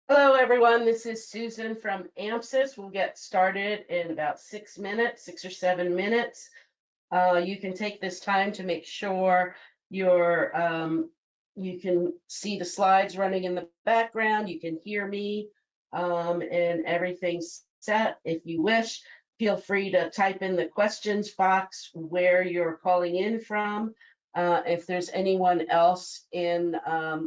Hello, everyone. This is Susan from AMSUS. We'll get started in about 6 minutes, 6 or 7 minutes. You can take this time to make sure you can see the slides running in the background. You can hear me, and everything's set. If you wish, feel free to type in the questions box where you're calling in from. If there's anyone else in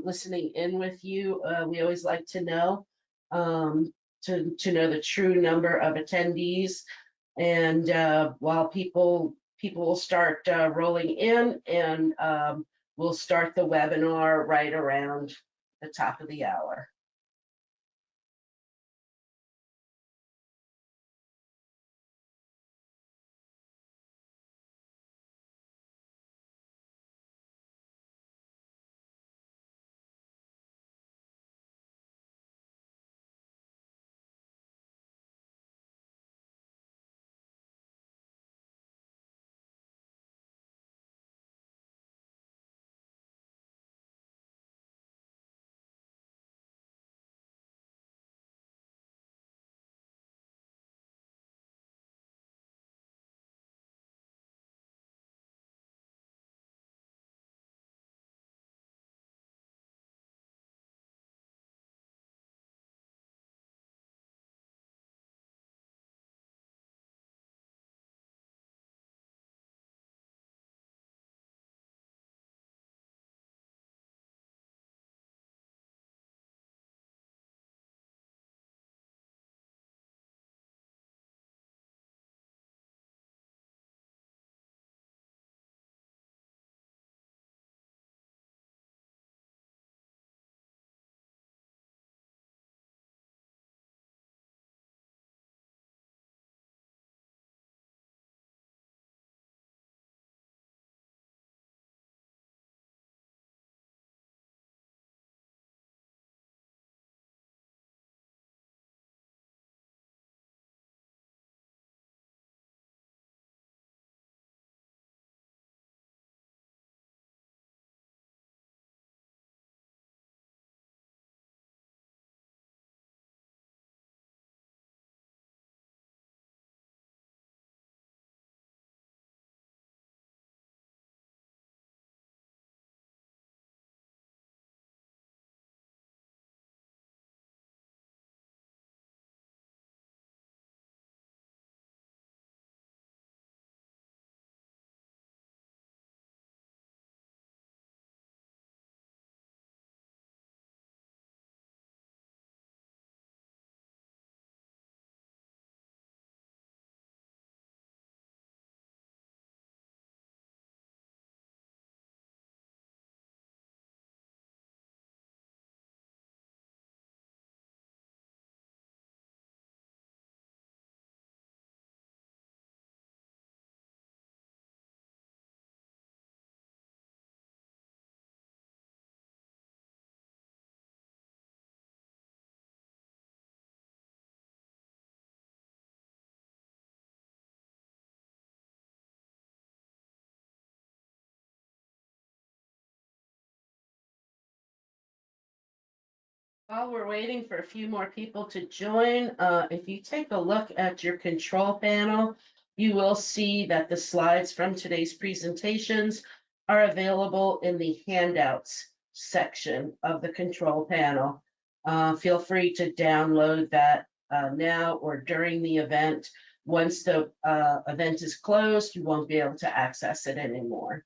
listening in with you, we always like to know um, to know the true number of attendees. And while people will start rolling in, and we'll start the webinar right around the top of the hour. While we're waiting for a few more people to join, if you take a look at your control panel, you will see that the slides from today's presentations are available in the handouts section of the control panel. Feel free to download that now or during the event. Once the event is closed, you won't be able to access it anymore.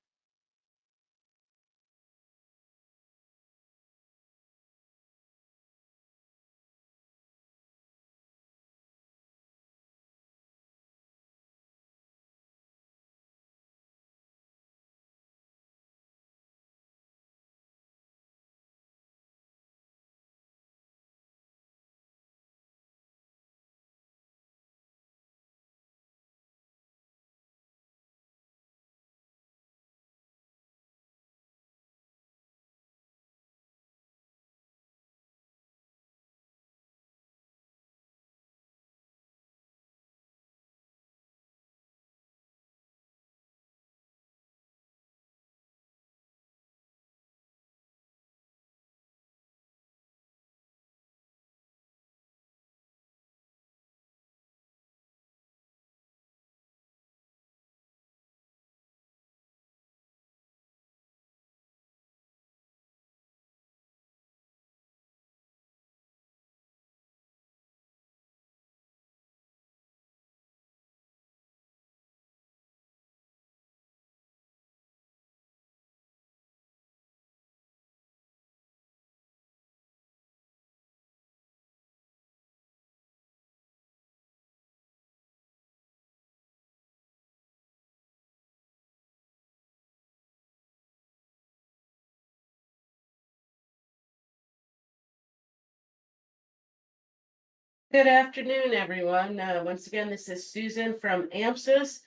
Good afternoon, everyone. Once again, this is Susan from AMSUS.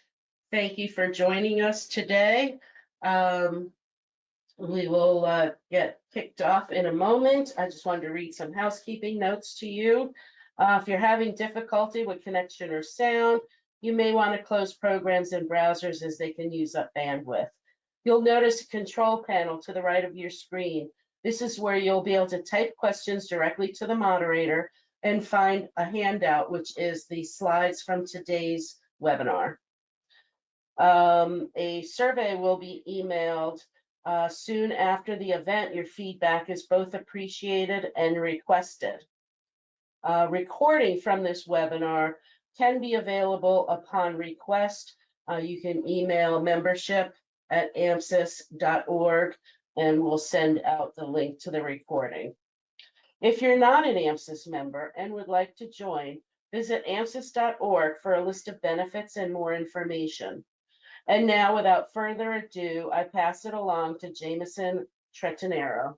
Thank you for joining us today. We will get kicked off in a moment. I just wanted to read some housekeeping notes to you. If you're having difficulty with connection or sound, you may want to close programs and browsers as they can use up bandwidth. You'll notice a control panel to the right of your screen. This is where you'll be able to type questions directly to the moderator and find a handout, which is the slides from today's webinar. A survey will be emailed soon after the event. Your feedback is both appreciated and requested. Recording from this webinar can be available upon request. You can email membership@amsus.org and we'll send out the link to the recording. If you're not an AMSUS member and would like to join, visit amsus.org for a list of benefits and more information. And now, without further ado, I pass it along to Jameson Tretanero.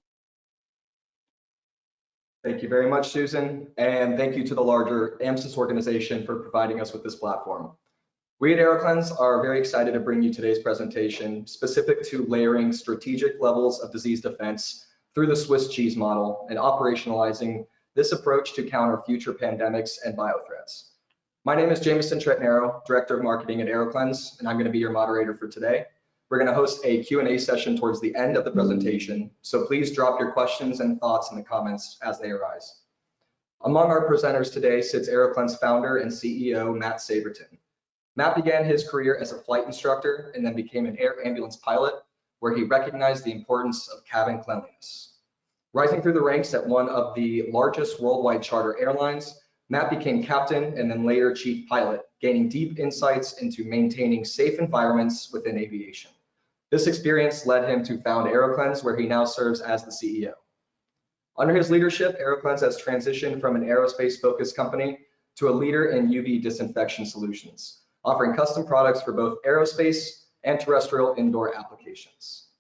Thank you very much, Susan, and thank you to the larger AMSUS organization for providing us with this platform. We at AeroClenz are very excited to bring you today's presentation specific to layering strategic levels of disease defense through the Swiss cheese model and operationalizing this approach to counter future pandemics and biothreats. My name is Jameson Tretanero, Director of Marketing at AeroClenz, and I'm going to be your moderator for today. We're going to host a Q&A session towards the end of the presentation, so please drop your questions and thoughts in the comments as they arise. Among our presenters today sits AeroClenz founder and CEO, Matt Saberton. Matt began his career as a flight instructor and then became an air ambulance pilot, where he recognized the importance of cabin cleanliness. Rising through the ranks at one of the largest worldwide charter airlines, Matt became captain and then later chief pilot, gaining deep insights into maintaining safe environments within aviation. This experience led him to found AeroClenz, where he now serves as the CEO. Under his leadership, AeroClenz has transitioned from an aerospace-focused company to a leader in UV disinfection solutions, offering custom products for both aerospace and terrestrial indoor applications.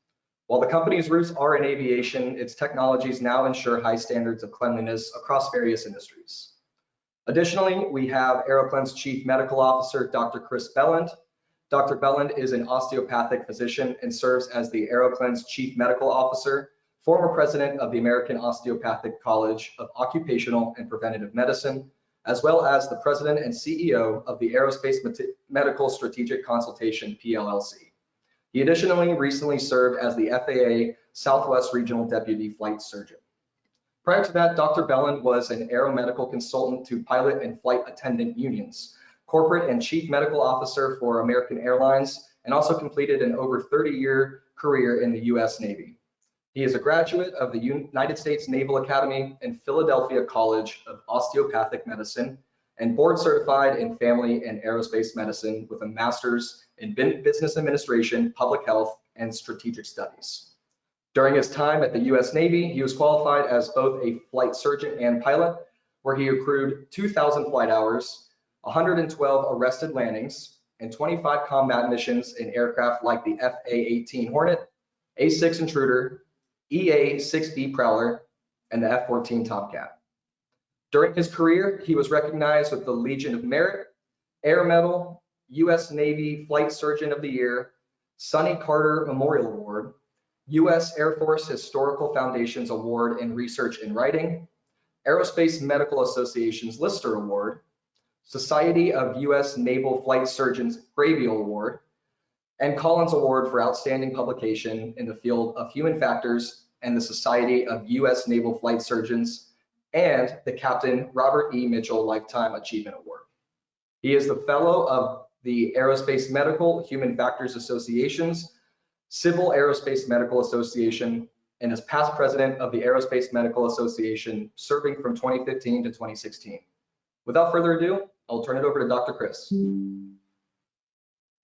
While the company's roots are in aviation, its technologies now ensure high standards of cleanliness across various industries. Additionally, we have AeroClenz Chief Medical Officer, Dr. Chris Belland. Dr. Belland is an osteopathic physician and serves as the AeroClenz Chief Medical Officer, former president of the American Osteopathic College of Occupational and Preventative Medicine, as well as the president and CEO of the Aerospace Medical Strategic Consultation, PLLC. He additionally recently served as the FAA Southwest Regional Deputy Flight Surgeon. Prior to that, Dr. Belland was an aeromedical consultant to pilot and flight attendant unions, corporate and chief medical officer for American Airlines, and also completed an over 30-year career in the U.S. Navy. He is a graduate of the United States Naval Academy and Philadelphia College of Osteopathic Medicine, and board certified in family and aerospace medicine with a master's in business administration, public health, and strategic studies. During his time at the U.S. Navy, he was qualified as both a flight surgeon and pilot, where he accrued 2,000 flight hours, 112 arrested landings, and 25 combat missions in aircraft like the FA-18 Hornet, A-6 Intruder, EA-6B Prowler, and the F-14 Tomcat. During his career, he was recognized with the Legion of Merit, Air Medal, U.S. Navy Flight Surgeon of the Year, Sonny Carter Memorial Award, U.S. Air Force Historical Foundation's Award in Research and Writing, Aerospace Medical Association's Lister Award, Society of U.S. Naval Flight Surgeons Bravial Award, and Collins Award for Outstanding Publication in the field of human factors, and the Society of U.S. Naval Flight Surgeons, and the Captain Robert E. Mitchell Lifetime Achievement Award. He is the fellow of the Aerospace Medical Human Factors Association's Civil Aerospace Medical Association, and is past president of the Aerospace Medical Association, serving from 2015 to 2016. Without further ado, I'll turn it over to Dr. Chris.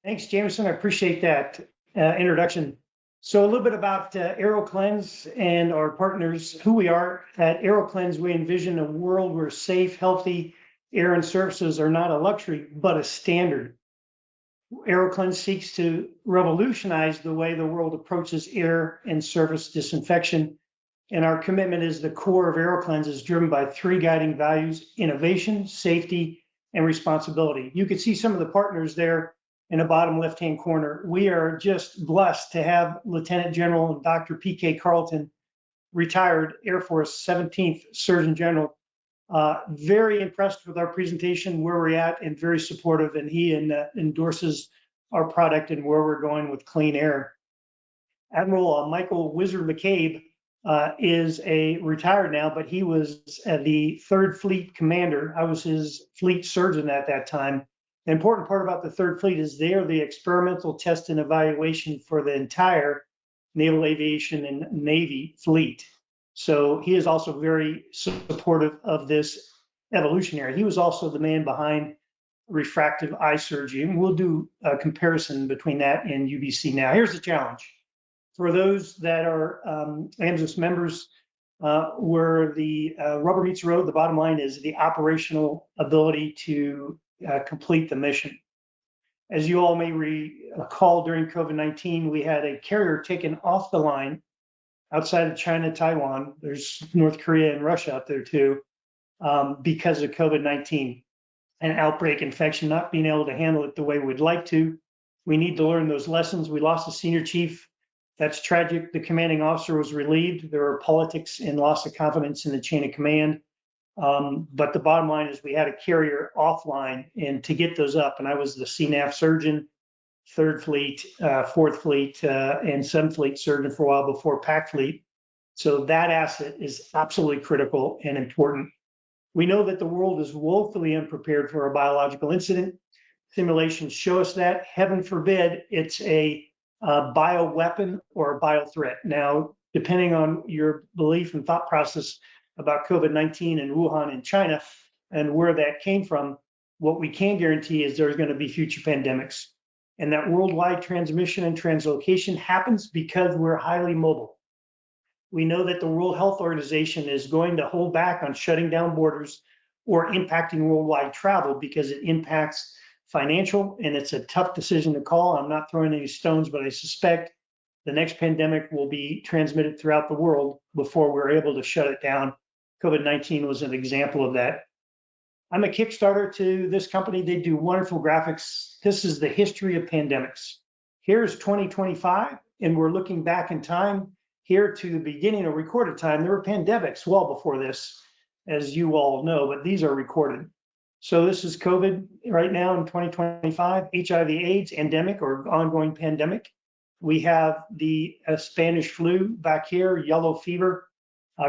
Thanks, Jameson. I appreciate that introduction. So a little bit about AeroClenz and our partners, who we are. At AeroClenz, we envision a world where safe, healthy air and surfaces are not a luxury, but a standard. AeroClenz seeks to revolutionize the way the world approaches air and surface disinfection And our commitment is the core of AeroClenz is driven by 3 guiding values: innovation, safety, and responsibility. You can see some of the partners there in the bottom left-hand corner. We are just blessed to have Lieutenant General Dr. P.K. Carlton, retired Air Force 17th Surgeon General. Very impressed with our presentation, where we're at, and very supportive, and he endorses our product and where we're going with clean air. Admiral Michael Wizard McCabe is a retired now, but he was the 3rd Fleet commander. I was his fleet surgeon at that time. The important part about the 3rd Fleet is they are the experimental test and evaluation for the entire Naval Aviation and Navy fleet. So he is also very supportive of this evolutionary. He was also the man behind refractive eye surgery, and we'll do a comparison between that and UVC now. Here's the challenge. For those that are AMSUS members, where the rubber meets the road, the bottom line is the operational ability to complete the mission. As you all may recall, during COVID-19, we had a carrier taken off the line outside of China, Taiwan. There's North Korea and Russia out there too, because of COVID-19, an outbreak infection, not being able to handle it the way we'd like to. We need to learn those lessons. We lost a senior chief. That's tragic. The commanding officer was relieved. There were politics and loss of confidence in the chain of command. But the bottom line is we had a carrier offline, and to get those up, and I was the CNAF surgeon, 3rd Fleet, 4th Fleet, and 7th Fleet surgeon for a while before PAC Fleet. So that asset is absolutely critical and important. We know that the world is woefully unprepared for a biological incident. Simulations show us that. Heaven forbid it's a bioweapon or a biothreat. Now, depending on your belief and thought process about COVID-19 and Wuhan in China and where that came from, what we can guarantee is there's going to be future pandemics. And that worldwide transmission and translocation happens because we're highly mobile. We know that the World Health Organization is going to hold back on shutting down borders or impacting worldwide travel because it impacts financial, and it's a tough decision to call. I'm not throwing any stones, but I suspect the next pandemic will be transmitted throughout the world before we're able to shut it down. COVID-19 was an example of that. I'm a Kickstarter to this company. They do wonderful graphics. This is the history of pandemics. Here's 2025, and we're looking back in time here to the beginning of recorded time. There were pandemics well before this, as you all know, but these are recorded. So this is COVID right now in 2025, HIV/AIDS endemic or ongoing pandemic. We have the Spanish flu back here, yellow fever,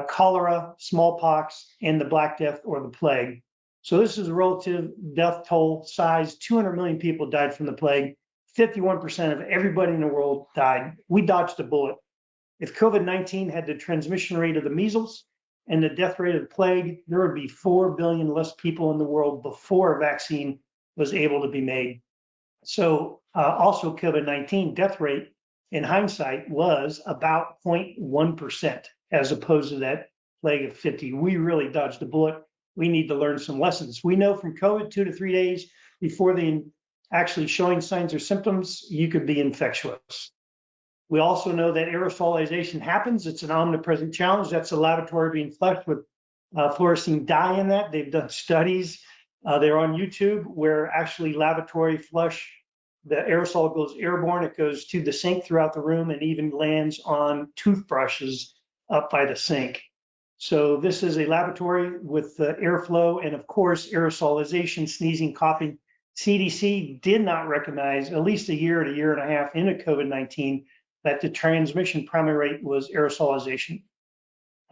cholera, smallpox, and the Black Death or the plague. So this is a relative death toll size. 200 million people died from the plague. 51% of everybody in the world died. We dodged a bullet. If COVID-19 had the transmission rate of the measles and the death rate of the plague, there would be 4 billion less people in the world before a vaccine was able to be made. So also COVID-19 death rate in hindsight was about 0.1% as opposed to that plague of 50. We really dodged a bullet. We need to learn some lessons. We know from COVID 2 to 3 days before the actually showing signs or symptoms, you could be infectious. We also know that aerosolization happens. It's an omnipresent challenge. That's a laboratory being flushed with fluorescein dye in that. They've done studies. They're on YouTube where actually laboratory flush, the aerosol goes airborne. It goes to the sink throughout the room and even lands on toothbrushes up by the sink. So this is a laboratory with airflow and of course aerosolization, sneezing, coughing. CDC did not recognize at least a year and a half into COVID-19 that the transmission primary rate was aerosolization.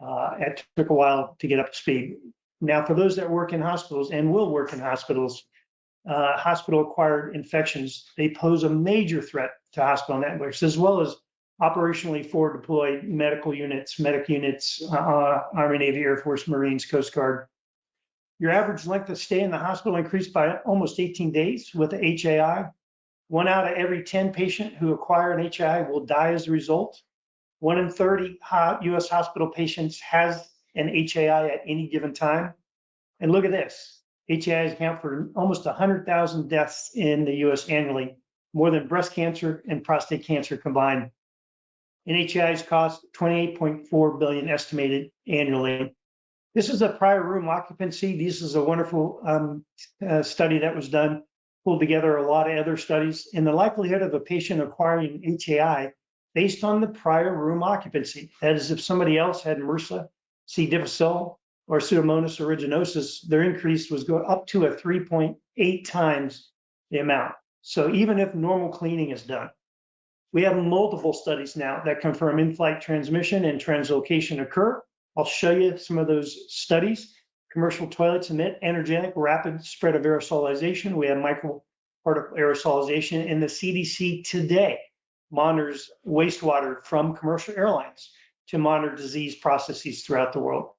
It took a while to get up to speed. Now, for those that work in hospitals and will work in hospitals, hospital-acquired infections, they pose a major threat to hospital networks, as well as operationally forward deployed medical units, medic units, Army, Navy, Air Force, Marines, Coast Guard. Your average length of stay in the hospital increased by almost 18 days with the HAI. 1 out of every 10 patients who acquire an HAI will die as a result. 1 in 30 US hospital patients has an HAI at any given time. And look at this, HAIs account for almost 100,000 deaths in the US annually, more than breast cancer and prostate cancer combined. and HAIs cost $28.4 billion estimated annually. This is a prior room occupancy. This is a wonderful study that was done, pulled together a lot of other studies, and the likelihood of a patient acquiring HAI based on the prior room occupancy. That is, if somebody else had MRSA, C. difficile, or Pseudomonas aeruginosus, their increase was going up to a 3.8 times the amount. So even if normal cleaning is done, we have multiple studies now that confirm in-flight transmission and translocation occur. I'll show you some of those studies. Commercial toilets emit energetic, rapid spread of aerosolization. We have microparticle aerosolization, and the CDC today monitors wastewater from commercial airlines to monitor disease processes throughout the world.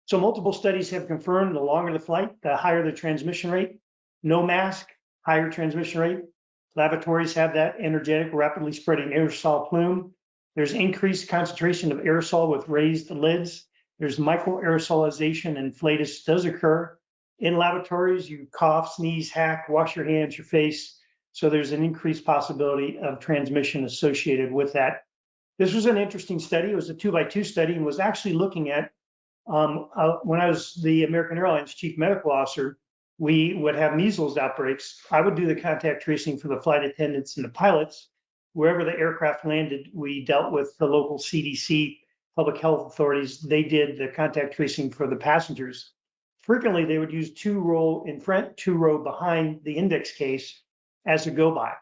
So multiple studies have confirmed the longer the flight, the higher the transmission rate. No mask, higher transmission rate. Lavatories have that energetic, rapidly spreading aerosol plume. There's increased concentration of aerosol with raised lids. There's microaerosolization and flatus does occur. In lavatories, you cough, sneeze, hack, wash your hands, your face. So there's an increased possibility of transmission associated with that. This was an interesting study. It was a 2x2 study and was actually looking at, when I was the American Airlines Chief Medical Officer, we would have measles outbreaks. I would do the contact tracing for the flight attendants and the pilots. Wherever the aircraft landed, we dealt with the local CDC, public health authorities. They did the contact tracing for the passengers. Frequently, they would use 2-row in front, 2-row behind the index case as a go-by.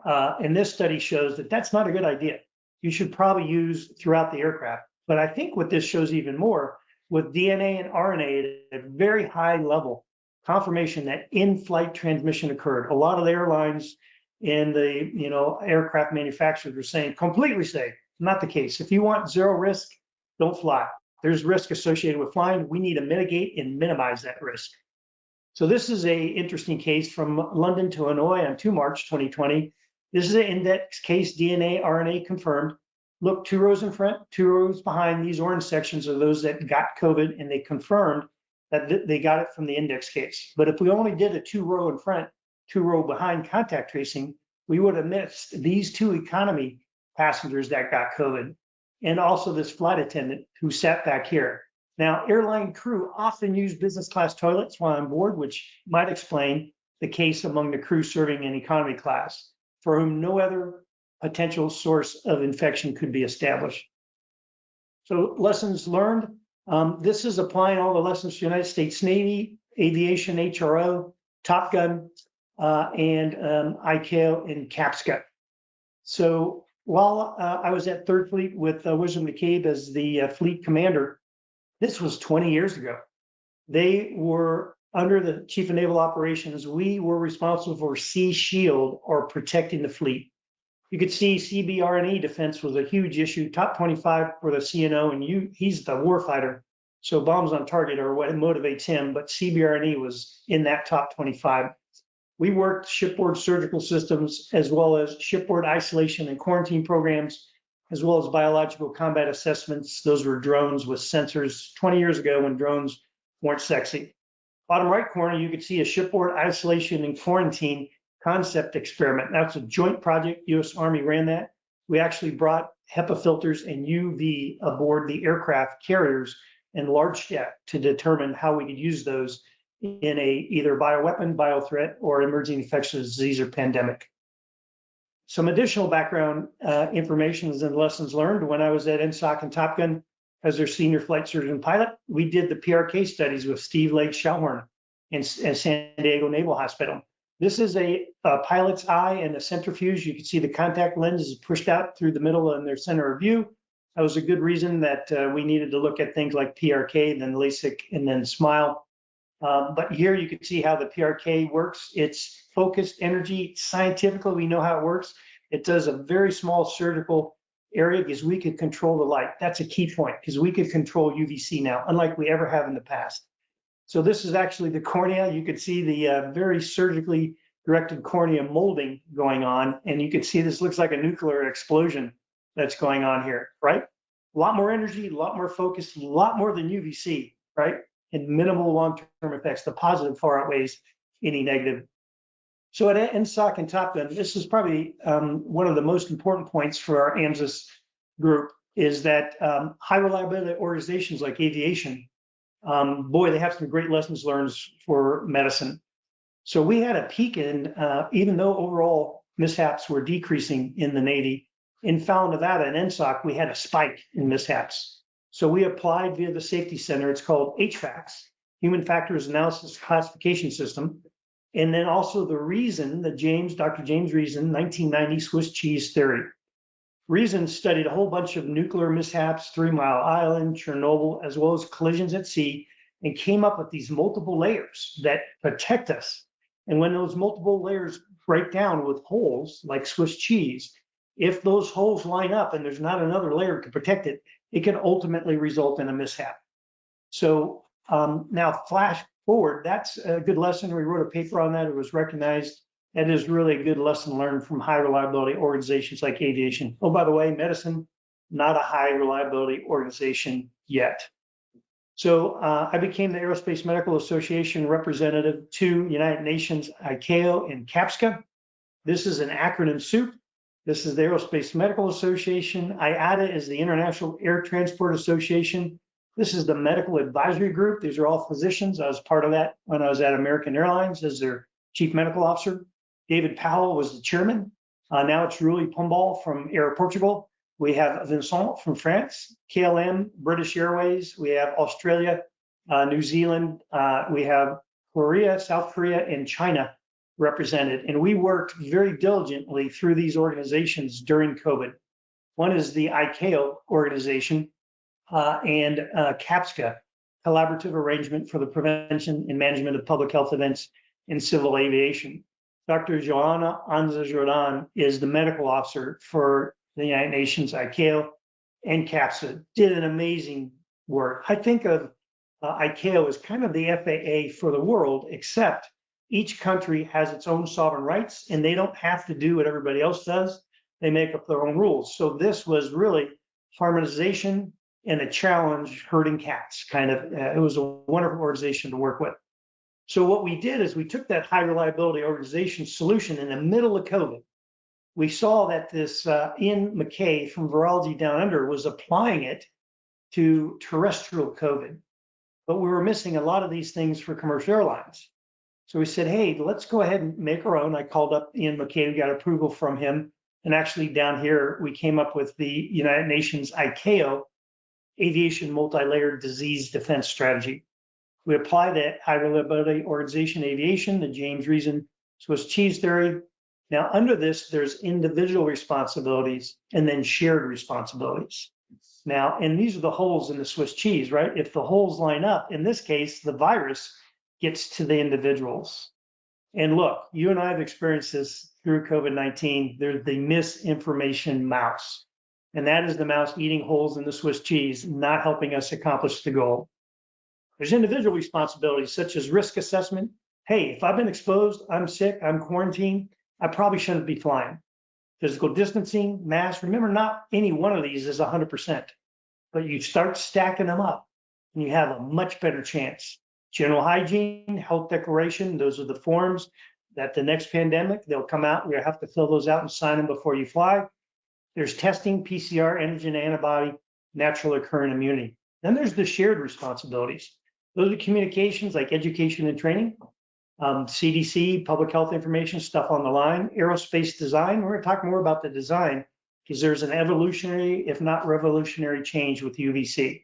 And this study shows that that's not a good idea. You should probably use throughout the aircraft. But I think what this shows even more, with DNA and RNA at a very high level, confirmation that in-flight transmission occurred. A lot of the airlines and the aircraft manufacturers were saying completely safe. Not the case. If you want zero risk, don't fly. There's risk associated with flying. We need to mitigate and minimize that risk. So this is a interesting case from London to Hanoi on 2 March 2020. This is an index case, DNA, RNA confirmed. Look, 2 rows in front, 2 rows behind. These orange sections are those that got COVID, and they confirmed that they got it from the index case. But if we only did a 2-row in front, 2-row behind contact tracing, we would have missed these 2 economy passengers that got COVID, and also this flight attendant who sat back here. Now, airline crew often use business class toilets while on board, which might explain the case among the crew serving in economy class, for whom no other potential source of infection could be established. So lessons learned. This is applying all the lessons to the United States Navy, aviation, HRO, Top Gun, and ICAO and CAPSCA. So while I was at Third Fleet with William McCabe as the fleet commander, this was 20 years ago. They were under the Chief of Naval Operations. We were responsible for Sea Shield, or protecting the fleet. You could see CBRNE defense was a huge issue. Top 25 for the CNO, and he's the warfighter. So bombs on target are what motivates him, but CBRNE was in that top 25. We worked shipboard surgical systems, as well as shipboard isolation and quarantine programs, as well as biological combat assessments. Those were drones with sensors 20 years ago when drones weren't sexy. Bottom right corner, you could see a shipboard isolation and quarantine concept experiment. That's a joint project. U.S. Army ran that. We actually brought HEPA filters and UV aboard the aircraft carriers and large jet to determine how we could use those in either bioweapon, biothreat, or emerging infectious disease or pandemic. Some additional background information and lessons learned. When I was at NSOC and Top Gun as their senior flight surgeon pilot, we did the PRK studies with Steve Lake Schauhorn in San Diego Naval Hospital. This is a pilot's eye and a centrifuge. You can see the contact lens is pushed out through the middle and their center of view. That was a good reason that we needed to look at things like PRK, then LASIK, and then SMILE. But here you can see how the PRK works. It's focused energy. Scientifically, we know how it works. It does a very small surgical area because we could control the light. That's a key point, because we could control UVC now, unlike we ever have in the past. So this is actually the cornea. You could see the very surgically directed cornea molding going on. And you can see this looks like a nuclear explosion that's going on here, right? A lot more energy, a lot more focus, a lot more than UVC, right? And minimal long-term effects. The positive far outweighs any negative. So at NSOC and Top Gun, this is probably one of the most important points for our AMSUS group is that high reliability organizations like aviation, boy, they have some great lessons learned for medicine. So we had a peak in, even though overall mishaps were decreasing in the Navy, in Fallon, Nevada and NSOC, we had a spike in mishaps. So we applied via the safety center, it's called HFACS, Human Factors Analysis Classification System. And then also the Reason, Dr. James Reason, 1990 Swiss cheese theory. Reason studied a whole bunch of nuclear mishaps, 3 Mile Island, Chernobyl, as well as collisions at sea, and came up with these multiple layers that protect us. And when those multiple layers break down with holes like Swiss cheese, if those holes line up and there's not another layer to protect it, it can ultimately result in a mishap. So now flash forward, that's a good lesson. We wrote a paper on that. It was recognized. That is really a good lesson learned from high reliability organizations like aviation. Oh, by the way, medicine, not a high reliability organization yet. So I became the Aerospace Medical Association representative to United Nations, ICAO, and CAPSCA. This is an acronym soup. This is the Aerospace Medical Association. IATA is the International Air Transport Association. This is the Medical Advisory Group. These are all physicians. I was part of that when I was at American Airlines as their Chief Medical Officer. David Powell was the chairman. Now it's Rui Pombal from Air Portugal. We have Vincent from France, KLM, British Airways. We have Australia, New Zealand. We have Korea, South Korea, and China represented. And we worked very diligently through these organizations during COVID. One is the ICAO organization and CAPSCA, Collaborative Arrangement for the Prevention and Management of Public Health Events in Civil Aviation. Dr. Joanna Anza Jordan is the medical officer for the United Nations, ICAO, and CAPSCA. Did an amazing work. I think of ICAO as kind of the FAA for the world, except each country has its own sovereign rights and they don't have to do what everybody else does. They make up their own rules. So this was really harmonization and a challenge herding cats, kind of. It was a wonderful organization to work with. So what we did is we took that high reliability organization solution in the middle of COVID. We saw that this Ian McKay from Virology Down Under was applying it to terrestrial COVID, but we were missing a lot of these things for commercial airlines. So we said, hey, let's go ahead and make our own. I called up Ian McKay, we got approval from him. And actually down here, we came up with the United Nations ICAO Aviation Multi-Layered Disease Defense Strategy. We apply that high reliability organization aviation, the James Reason Swiss cheese theory. Now under this, there's individual responsibilities and then shared responsibilities. Now, and these are the holes in the Swiss cheese, right? If the holes line up, in this case, the virus gets to the individuals. And look, you and I have experienced this through COVID-19. There's the misinformation mouse. And that is the mouse eating holes in the Swiss cheese, not helping us accomplish the goal. There's individual responsibilities such as risk assessment. Hey, if I've been exposed, I'm sick, I'm quarantined, I probably shouldn't be flying. Physical distancing, mask. Remember, not any one of these is 100%, but you start stacking them up and you have a much better chance. General hygiene, health declaration, those are the forms that the next pandemic, they'll come out. We'll have to fill those out and sign them before you fly. There's testing, PCR, antigen, antibody, natural occurring immunity. Then there's the shared responsibilities. Those are communications like education and training, CDC, public health information, stuff on the line, aerospace design. We're going to talk more about the design because there's an evolutionary, if not revolutionary, change with UVC.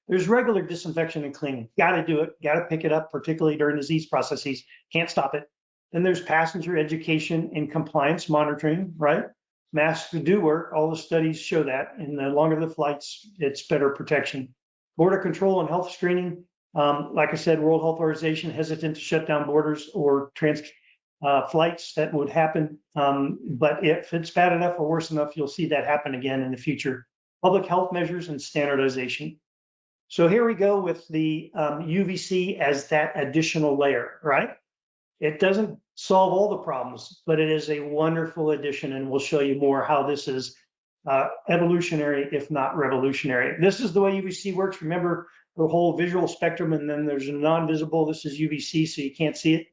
There's regular disinfection and cleaning. Got to do it, got to pick it up, particularly during disease processes. Can't stop it. Then there's passenger education and compliance monitoring, right? Masks do work. All the studies show that. And the longer the flights, it's better protection. Border control and health screening. Like I said, World Health Organization hesitant to shut down borders or flights that would happen. But if it's bad enough or worse enough, you'll see that happen again in the future. Public health measures and standardization. So here we go with the UVC as that additional layer, right? It doesn't solve all the problems, but it is a wonderful addition, and we'll show you more how this is evolutionary, if not revolutionary. This is the way UVC works. Remember the whole visual spectrum, and then there's a non-visible. This is UVC, so you can't see it.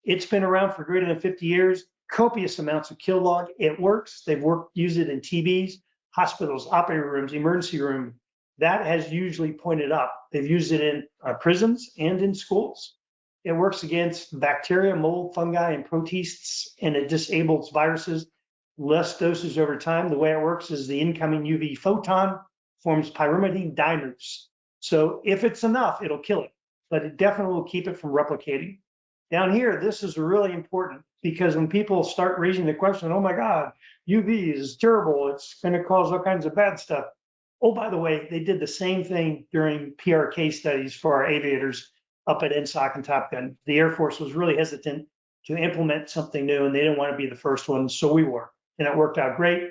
It's been around for greater than 50 years, copious amounts of kill log. It works. They've used it in TBs, hospitals, operating rooms, emergency room. That has usually pointed up. They've used it in prisons and in schools. It works against bacteria, mold, fungi, and protists, and it disables viruses. Less doses over time. The way it works is the incoming UV photon forms pyrimidine dimers. So if it's enough, it'll kill it, but it definitely will keep it from replicating. Down here, this is really important because when people start raising the question, oh my God, UV is terrible, it's going to cause all kinds of bad stuff. Oh, by the way, they did the same thing during PRK studies for our aviators up at NSOC and Top Gun. The Air Force was really hesitant to implement something new and they didn't want to be the first one, so we were. And it worked out great.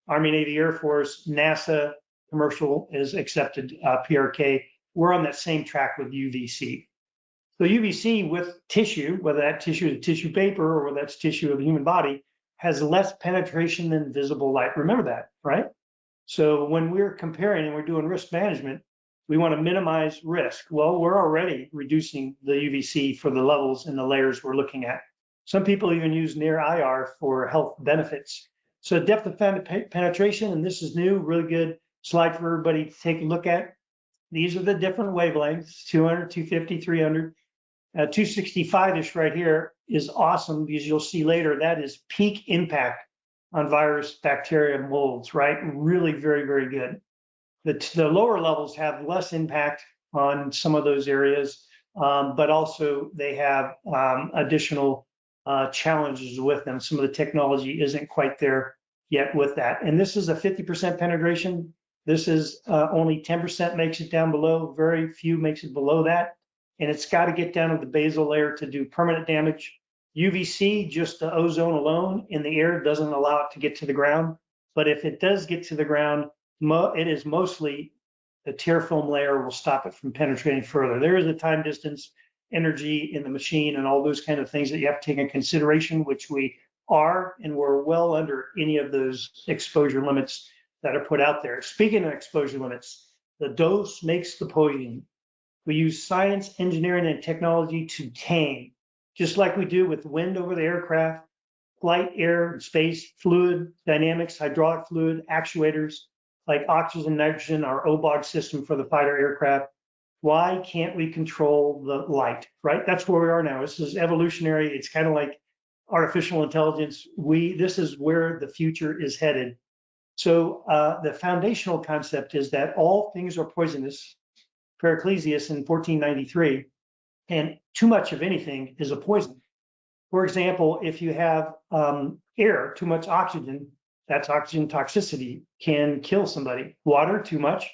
Army, Navy, Air Force, NASA, commercial is accepted PRK. We're on that same track with UVC. So UVC with tissue, whether that tissue is tissue paper or whether that's tissue of the human body, has less penetration than visible light. Remember that, right? So when we're comparing and we're doing risk management, we want to minimize risk. Well, we're already reducing the UVC for the levels and the layers we're looking at. Some people even use near IR for health benefits. So depth of penetration, and this is new, really good slide for everybody to take a look at. These are the different wavelengths, 200, 250, 300. 265-ish right here is awesome because you'll see later that is peak impact on virus, bacteria, and molds, right? Really very, very good. The lower levels have less impact on some of those areas, but also they have additional challenges with them. Some of the technology isn't quite there yet with that. And this is a 50% penetration. This is only 10% makes it down below. Very few makes it below that. And it's got to get down to the basal layer to do permanent damage. UVC, just the ozone alone in the air doesn't allow it to get to the ground. But if it does get to the ground, it is mostly the tear film layer will stop it from penetrating further. There is a time distance, energy in the machine, and all those kind of things that you have to take into consideration, which we are, and we're well under any of those exposure limits that are put out there. Speaking of exposure limits, the dose makes the poison. We use science, engineering, and technology to tame, just like we do with wind over the aircraft, flight, air, space, fluid, dynamics, hydraulic fluid, actuators, like oxygen, nitrogen, our OBOG system for the fighter aircraft. Why can't we control the light, right? That's where we are now. This is evolutionary. It's kind of like artificial intelligence. This is where the future is headed. So the foundational concept is that all things are poisonous. Paracelsus in 1493, and too much of anything is a poison. For example, if you have air, too much oxygen, that's oxygen toxicity, can kill somebody. Water, too much,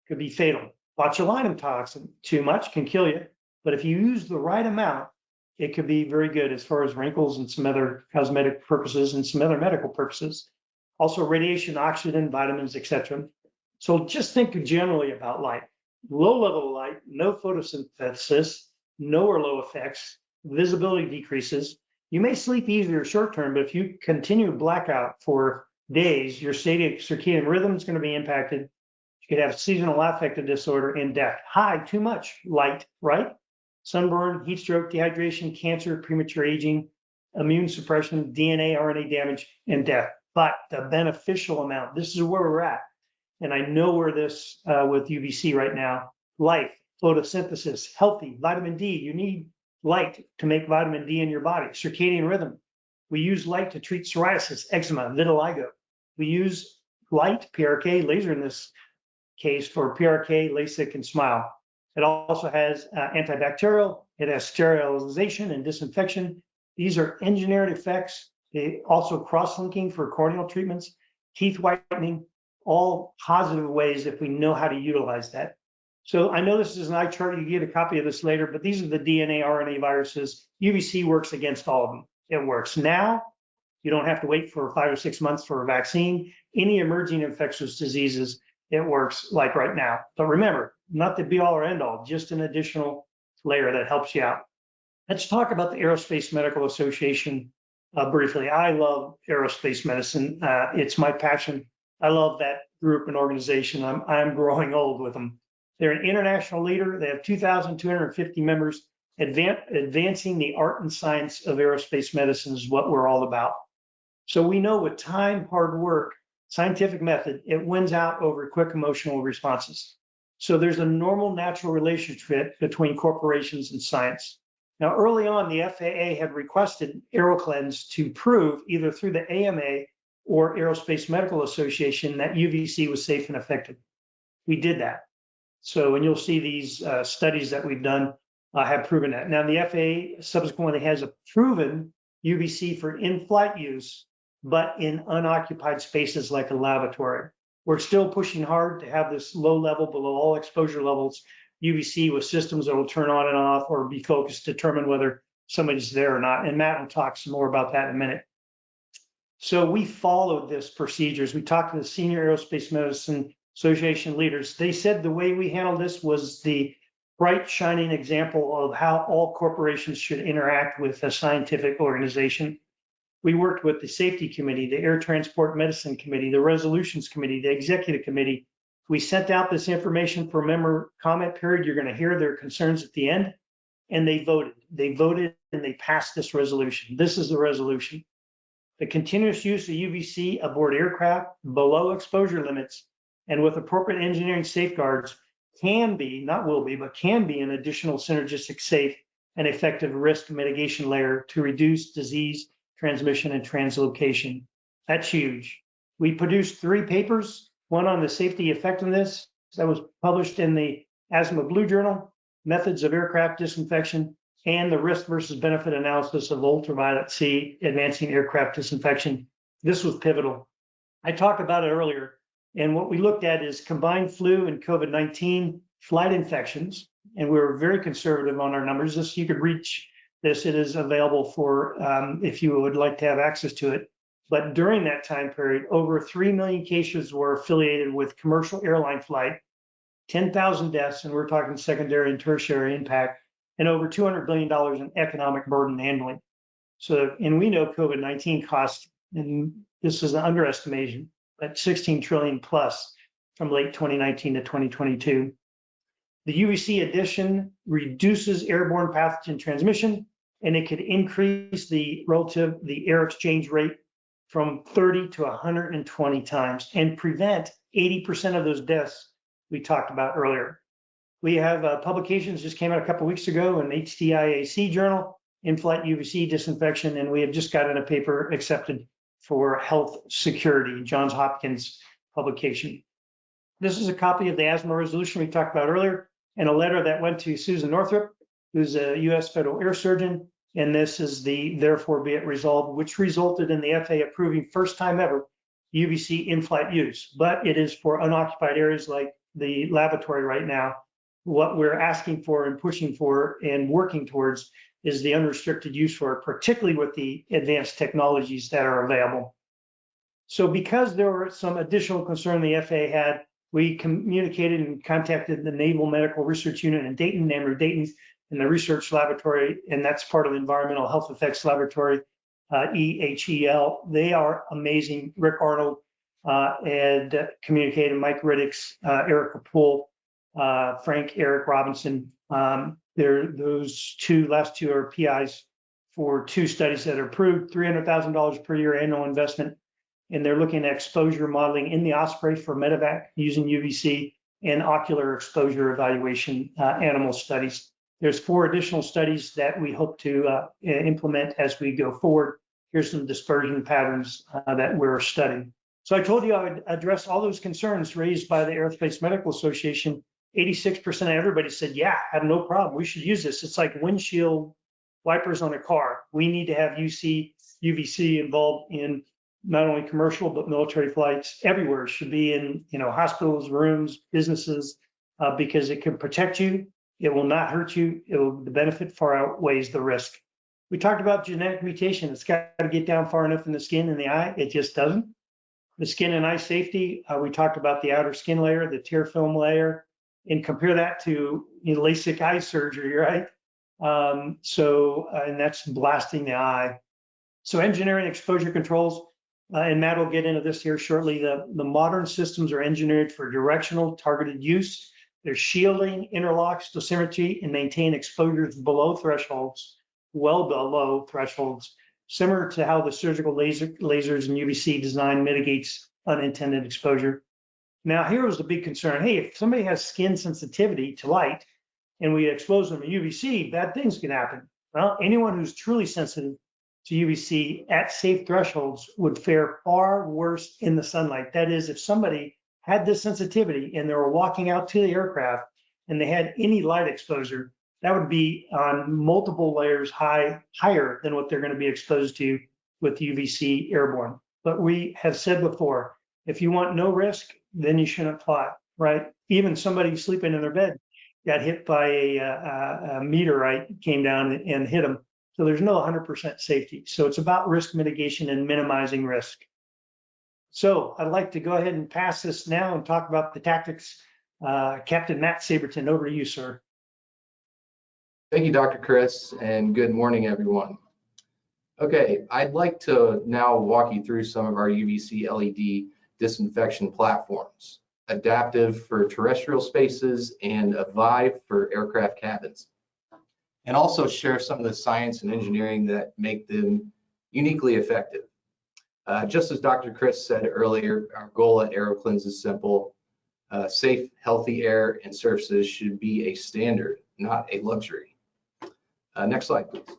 could be fatal. Botulinum toxin, too much, can kill you. But if you use the right amount, it could be very good as far as wrinkles and some other cosmetic purposes and some other medical purposes. Also radiation, oxygen, vitamins, etc. So just think generally about light. Low level light, no photosynthesis, no or low effects, visibility decreases. You may sleep easier short term, but if you continue blackout for days, your circadian rhythm is going to be impacted. You could have seasonal affective disorder and death. High, too much light, right? Sunburn, heat stroke, dehydration, cancer, premature aging, immune suppression, DNA, RNA damage, and death. But the beneficial amount, this is where we're at. And I know we're this with UVC right now. Life, photosynthesis, healthy, vitamin D. You need light to make vitamin D in your body. Circadian rhythm. We use light to treat psoriasis, eczema, vitiligo. We use light, PRK, laser in this case, for PRK, LASIK, and SMILE. It also has antibacterial. It has sterilization and disinfection. These are engineered effects. They also cross-linking for corneal treatments, teeth whitening, all positive ways if we know how to utilize that. So I know this is an eye chart. You get a copy of this later, but these are the DNA, RNA viruses. UVC works against all of them. It works now. You don't have to wait for 5 or 6 months for a vaccine. Any emerging infectious diseases, it works like right now. But remember, not the be all or end all, just an additional layer that helps you out. Let's talk about the Aerospace Medical Association briefly. I love aerospace medicine. It's my passion. I love that group and organization. I'm growing old with them. They're an international leader. They have 2,250 members Advancing the art and science of aerospace medicine is what we're all about. So we know with time, hard work, scientific method, it wins out over quick emotional responses. So there's a normal natural relationship between corporations and science. Now, early on, the FAA had requested AeroClenz to prove either through the AMA or Aerospace Medical Association that UVC was safe and effective. We did that. So, and you'll see these studies that we've done have proven that. Now, the FAA subsequently has a proven UVC for in-flight use, but in unoccupied spaces like a laboratory. We're still pushing hard to have this low level, below all exposure levels, UVC with systems that will turn on and off or be focused to determine whether somebody's there or not. And Matt will talk some more about that in a minute. So we followed this procedures. We talked to the senior aerospace medicine association leaders. They said the way we handled this was the bright, shining example of how all corporations should interact with a scientific organization. We worked with the safety committee, the air transport medicine committee, the resolutions committee, the executive committee. We sent out this information for member comment period. You're going to hear their concerns at the end. And they voted. They voted and they passed this resolution. This is the resolution. The continuous use of UVC aboard aircraft below exposure limits and with appropriate engineering safeguards can be, not will be, but can be an additional synergistic, safe, and effective risk mitigation layer to reduce disease transmission and translocation. That's huge. We produced 3 papers, one on the safety effectiveness that was published in the Asthma Blue Journal, methods of aircraft disinfection, and the risk versus benefit analysis of ultraviolet C advancing aircraft disinfection. This was pivotal. I talked about it earlier, and what we looked at is combined flu and COVID-19 flight infections, and we were very conservative on our numbers. This, you could reach this. It is available for if you would like to have access to it. But during that time period, over 3 million cases were affiliated with commercial airline flight, 10,000 deaths, and we're talking secondary and tertiary impact, and over $200 billion in economic burden annually. So, and we know COVID-19 cost, and this is an underestimation, but 16 trillion plus from late 2019 to 2022. The UVC addition reduces airborne pathogen transmission, and it could increase the air exchange rate from 30 to 120 times and prevent 80% of those deaths we talked about earlier. We have publications just came out a couple weeks ago in HTIAC journal, in-flight UVC disinfection, and we have just gotten a paper accepted for health security, Johns Hopkins publication. This is a copy of the asthma resolution we talked about earlier and a letter that went to Susan Northrup, who's a US federal air surgeon. And this is the therefore be it resolved, which resulted in the FAA approving first time ever UVC in-flight use, but it is for unoccupied areas like the laboratory right now. What we're asking for and pushing for and working towards is the unrestricted use for it, particularly with the advanced technologies that are available. So because there were some additional concern the FAA had, we communicated and contacted the Naval Medical Research Unit in Dayton, NAMRU Dayton, in the research laboratory, and that's part of the Environmental Health Effects Laboratory, EHEL. They are amazing. Rick Arnold and communicated, Mike Riddicks, Erica Poole, Eric Robinson. Those last two are PIs for 2 studies that are approved, $300,000 per year annual investment. And they're looking at exposure modeling in the Osprey for medevac using UVC and ocular exposure evaluation animal studies. There's 4 additional studies that we hope to implement as we go forward. Here's some dispersion patterns that we're studying. So I told you I would address all those concerns raised by the Aerospace Medical Association. 86% of everybody said, yeah, I have no problem. We should use this. It's like windshield wipers on a car. We need to have UVC involved in not only commercial, but military flights everywhere. It should be in hospitals, rooms, businesses, because it can protect you. It will not hurt you. The benefit far outweighs the risk. We talked about genetic mutation. It's got to get down far enough in the skin and the eye. It just doesn't. The skin and eye safety, we talked about the outer skin layer, the tear film layer, and compare that to LASIK eye surgery, right? And that's blasting the eye. So engineering exposure controls, and Matt will get into this here shortly. The modern systems are engineered for directional targeted use. There's shielding, interlocks, dosimetry, and maintain exposures below thresholds, well below thresholds, similar to how the surgical lasers and UVC design mitigates unintended exposure. Now, here was the big concern. Hey, if somebody has skin sensitivity to light and we expose them to UVC, bad things can happen. Well, anyone who's truly sensitive to UVC at safe thresholds would fare far worse in the sunlight. That is, if somebody had this sensitivity and they were walking out to the aircraft and they had any light exposure, that would be on multiple layers higher than what they're going to be exposed to with UVC airborne. But we have said before, if you want no risk, then you shouldn't fly, right? Even somebody sleeping in their bed got hit by a meteorite, came down and hit them. So there's no 100% safety. So it's about risk mitigation and minimizing risk. So I'd like to go ahead and pass this now and talk about the tactics. Captain Matt Saberton, over to you, sir. Thank you, Dr. Chris, and good morning, everyone. Okay, I'd like to now walk you through some of our UVC LED disinfection platforms, adaptive for terrestrial spaces and a Vive for aircraft cabins, and also share some of the science and engineering that make them uniquely effective. Just as Dr. Chris said earlier, our goal at AeroClenz is simple. Safe, healthy air and surfaces should be a standard, not a luxury. Next slide, please.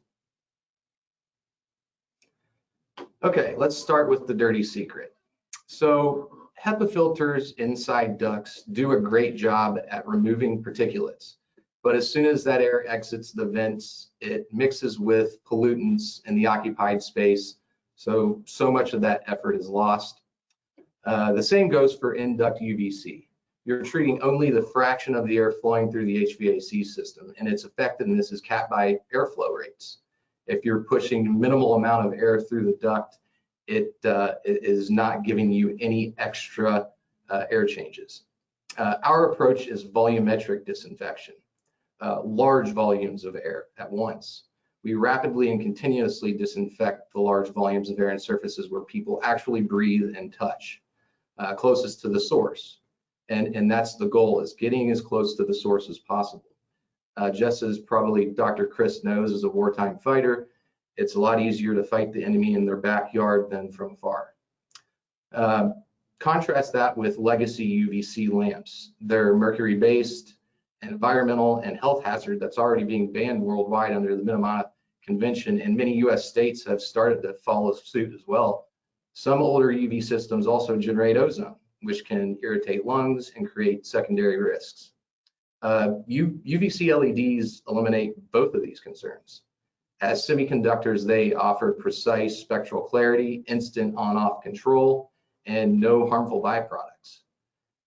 Okay, let's start with the dirty secret. So HEPA filters inside ducts do a great job at removing particulates, but as soon as that air exits the vents, it mixes with pollutants in the occupied space, so much of that effort is lost. The same goes for in-duct UVC. You're treating only the fraction of the air flowing through the HVAC system, and its effectiveness is capped by airflow rates. If you're pushing minimal amount of air through the duct, it is not giving you any extra air changes. Our approach is volumetric disinfection, large volumes of air at once. We rapidly and continuously disinfect the large volumes of air and surfaces where people actually breathe and touch, closest to the source. And that's the goal, is getting as close to the source as possible. Just as probably Dr. Chris knows, as a wartime fighter, it's a lot easier to fight the enemy in their backyard than from afar. Contrast that with legacy UVC lamps. They're mercury-based, environmental and health hazard that's already being banned worldwide under the Minamata Convention, and many US states have started to follow suit as well. Some older UV systems also generate ozone, which can irritate lungs and create secondary risks. UVC LEDs eliminate both of these concerns. As semiconductors, they offer precise spectral clarity, instant on-off control, and no harmful byproducts.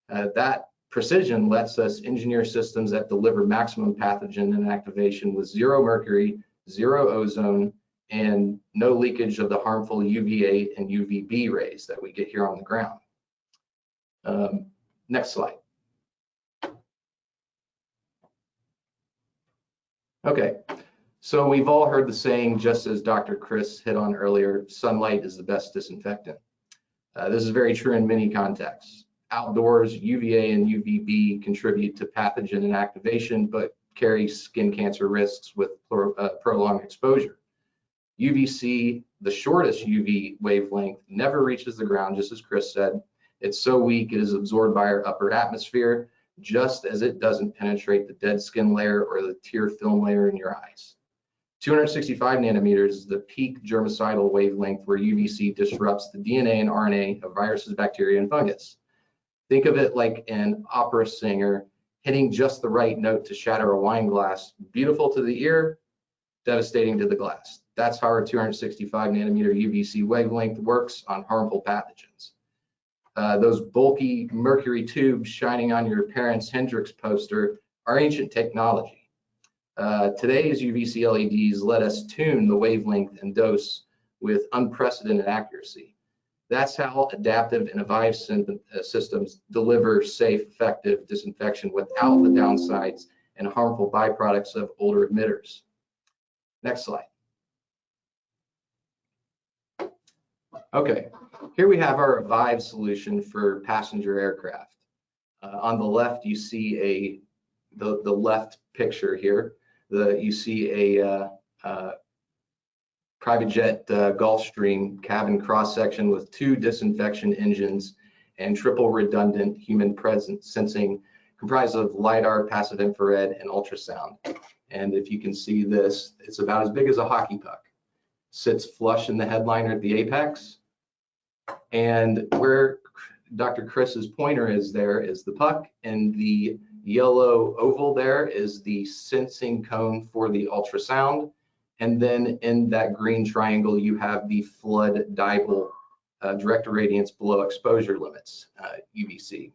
That precision lets us engineer systems that deliver maximum pathogen inactivation with zero mercury, zero ozone, and no leakage of the harmful UVA and UVB rays that we get here on the ground. Next slide. Okay, so we've all heard the saying, just as Dr. Chris hit on earlier, sunlight is the best disinfectant. This is very true in many contexts. Outdoors, UVA and UVB contribute to pathogen inactivation, but carry skin cancer risks with prolonged exposure. UVC, the shortest UV wavelength, never reaches the ground, just as Chris said. It's so weak it is absorbed by our upper atmosphere, just as it doesn't penetrate the dead skin layer or the tear film layer in your eyes. 265 nanometers is the peak germicidal wavelength where UVC disrupts the DNA and RNA of viruses, bacteria, and fungus. Think of it like an opera singer hitting just the right note to shatter a wine glass. Beautiful to the ear, devastating to the glass. That's how our 265 nanometer UVC wavelength works on harmful pathogens. Those bulky mercury tubes shining on your parents' Hendrix poster are ancient technology. Today's UVC LEDs let us tune the wavelength and dose with unprecedented accuracy. That's how adaptive and Vive systems deliver safe, effective disinfection without the downsides and harmful byproducts of older emitters. Next slide. Okay, here we have our Vive solution for passenger aircraft. On the left, you see the left picture here. You see a private jet Gulfstream cabin cross section with 2 disinfection engines and triple redundant human presence sensing comprised of LiDAR, passive infrared, and ultrasound. And if you can see this, it's about as big as a hockey puck. Sits flush in the headliner at the apex. And where Dr. Chris's pointer is, there is the puck, and the yellow oval there is the sensing cone for the ultrasound. And then in that green triangle, you have the flood dipole direct irradiance below exposure limits, UVC.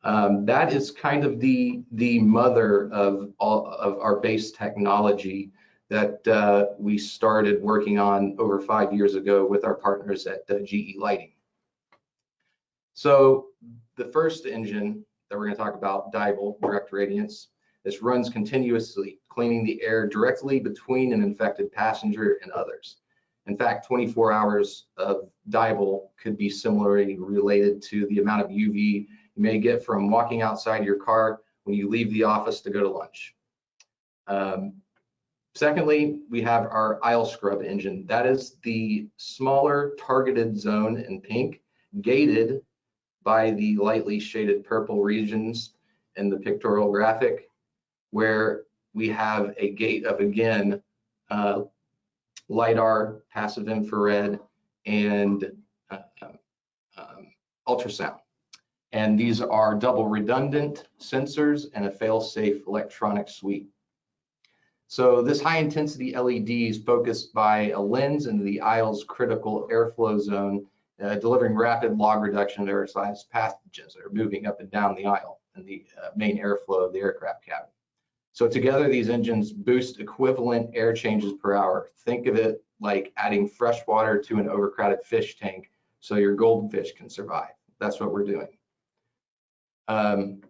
That is kind of the mother of all of our base technology that we started working on over 5 years ago with our partners at GE Lighting. So the first engine that we're going to talk about, dipole direct irradiance, this runs continuously, cleaning the air directly between an infected passenger and others. In fact, 24 hours of dipole could be similarly related to the amount of UV you may get from walking outside your car when you leave the office to go to lunch. Secondly, we have our aisle scrub engine. That is the smaller targeted zone in pink, gated by the lightly shaded purple regions in the pictorial graphic, where we have a gate of, again, LiDAR, passive infrared, and ultrasound. And these are double redundant sensors and a fail-safe electronic suite. So this high intensity LED is focused by a lens into the aisle's critical airflow zone, delivering rapid log reduction of aerosolized pathogens that are moving up and down the aisle in the main airflow of the aircraft cabin. So together, these engines boost equivalent air changes per hour. Think of it like adding fresh water to an overcrowded fish tank so your goldfish can survive. That's what we're doing. On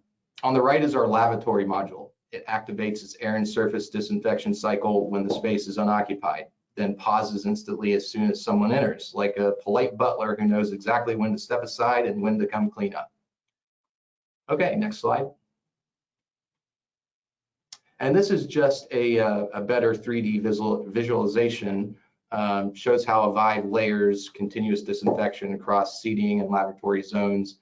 the right is our lavatory module. It activates its air and surface disinfection cycle when the space is unoccupied, then pauses instantly as soon as someone enters, like a polite butler who knows exactly when to step aside and when to come clean up. Okay, next slide. And this is just a better 3D visualization. Shows how a Vive layers continuous disinfection across seating and laboratory zones.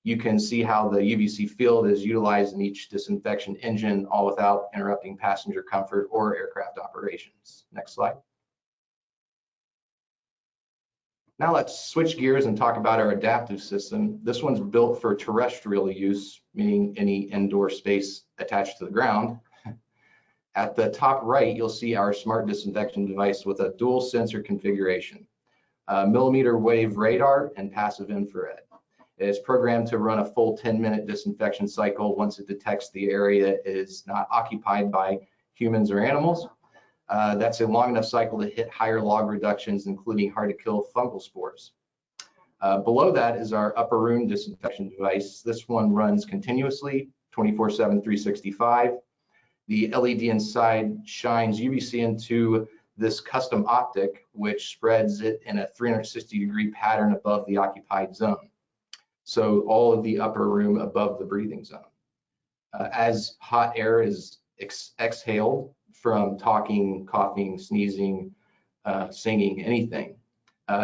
You can see how the UVC field is utilized in each disinfection engine, all without interrupting passenger comfort or aircraft operations. Next slide. Now let's switch gears and talk about our adaptive system. This one's built for terrestrial use, meaning any indoor space attached to the ground. At the top right, you'll see our smart disinfection device with a dual sensor configuration, millimeter wave radar and passive infrared. It is programmed to run a full 10-minute disinfection cycle once it detects the area is not occupied by humans or animals. That's a long enough cycle to hit higher log reductions, including hard to kill fungal spores. Below that is our upper room disinfection device. This one runs continuously, 24/7, 365. The LED inside shines UVC into this custom optic, which spreads it in a 360-degree pattern above the occupied zone. So all of the upper room above the breathing zone. As hot air is exhaled from talking, coughing, sneezing, singing, anything,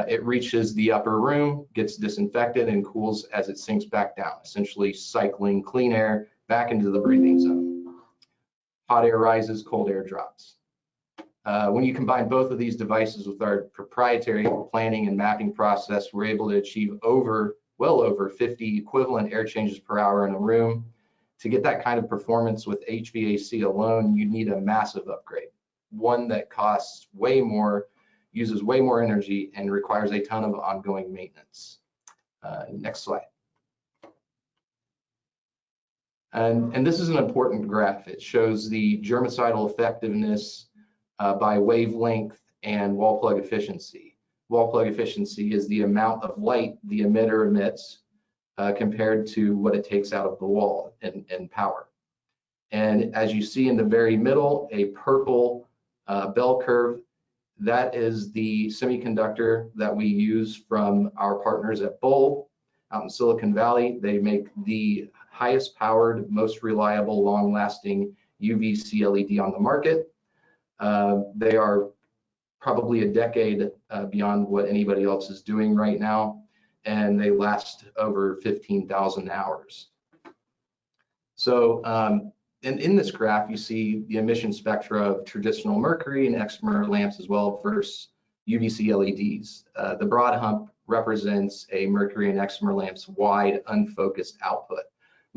it reaches the upper room, gets disinfected, and cools as it sinks back down, essentially cycling clean air back into the breathing zone. Hot air rises, cold air drops. When you combine both of these devices with our proprietary planning and mapping process, we're able to achieve well over 50 equivalent air changes per hour in a room. To get that kind of performance with HVAC alone, you need a massive upgrade, one that costs way more, uses way more energy, and requires a ton of ongoing maintenance. Next slide. And this is an important graph. It shows the germicidal effectiveness by wavelength and wall plug efficiency. Wall plug efficiency is the amount of light the emitter emits compared to what it takes out of the wall in power. And as you see in the very middle, a purple bell curve, that is the semiconductor that we use from our partners at Bowl out in Silicon Valley. They make the highest powered, most reliable, long-lasting UVC LED on the market. They are probably a decade beyond what anybody else is doing right now, and they last over 15,000 hours. So, and in this graph, you see the emission spectra of traditional mercury and excimer lamps as well versus UVC LEDs. The broad hump represents a mercury and excimer lamp's wide, unfocused output.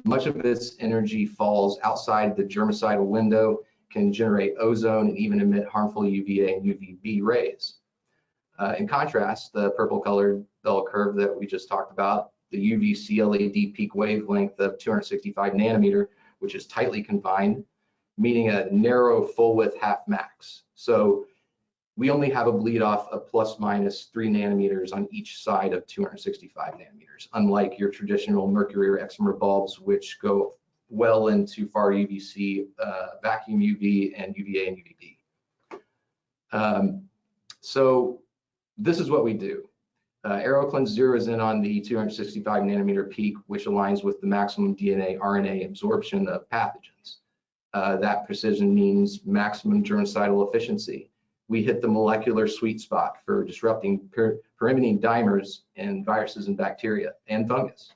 Much of its energy falls outside the germicidal window, can generate ozone, and even emit harmful UVA and UVB rays. In contrast, the purple colored bell curve that we just talked about, the UVC LED peak wavelength of 265 nanometer, which is tightly confined, meaning a narrow full width half max. So we only have a bleed off of plus minus 3 nanometers on each side of 265 nanometers, unlike your traditional mercury or excimer bulbs, which go well into far UVC, vacuum UV, and UVA and UVB. So this is what we do. AeroClenz zeroes in on the 265 nanometer peak, which aligns with the maximum DNA RNA absorption of pathogens. That precision means maximum germicidal efficiency. We hit the molecular sweet spot for disrupting pyrimidine dimers and viruses and bacteria and fungus.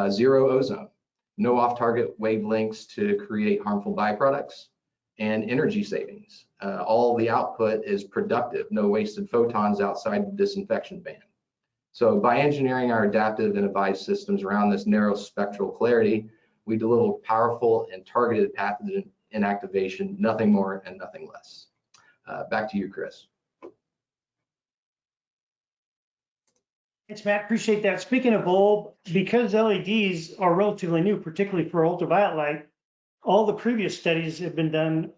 Zero ozone, no off-target wavelengths to create harmful byproducts, and energy savings. All the output is productive, no wasted photons outside the disinfection band. So by engineering our adaptive and advised systems around this narrow spectral clarity, we deliver powerful and targeted pathogen inactivation, nothing more and nothing less. Back to you, Chris. Thanks, Matt. Appreciate that. Speaking of bulb, because LEDs are relatively new, particularly for ultraviolet light, all the previous studies have been done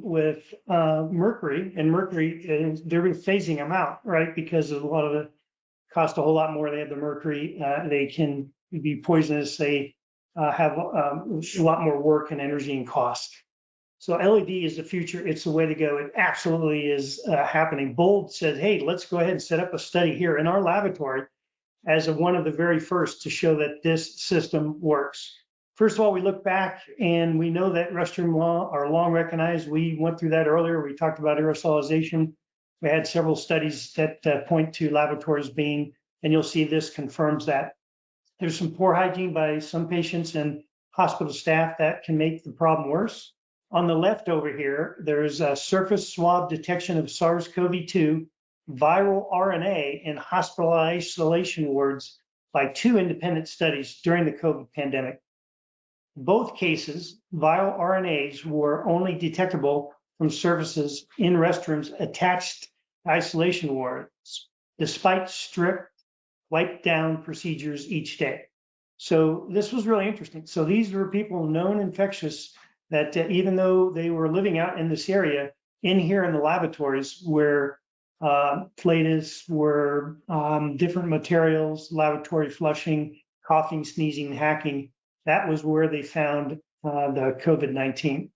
with mercury, and mercury, they're phasing them out, right? Because a lot of it cost a whole lot more. They have the mercury, they can be poisonous. They have a lot more work and energy and cost. So LED is the future. It's the way to go. It absolutely is happening. Bold said, hey, let's go ahead and set up a study here in our laboratory as of one of the very first to show that this system works. First of all, we look back and we know that restroom law are long recognized. We went through that earlier. We talked about aerosolization. We had several studies that point to laboratories being, and you'll see this confirms that. There's some poor hygiene by some patients and hospital staff that can make the problem worse. On the left over here, there's a surface swab detection of SARS-CoV-2 viral RNA in hospital isolation wards by 2 independent studies during the COVID pandemic. In both cases, viral RNAs were only detectable from surfaces in restrooms attached to isolation wards, despite strict wipe down procedures each day. So this was really interesting. So these were people known infectious that even though they were living out in this area, in here in the laboratories where plates were different materials, laboratory flushing, coughing, sneezing, hacking, that was where they found the COVID-19.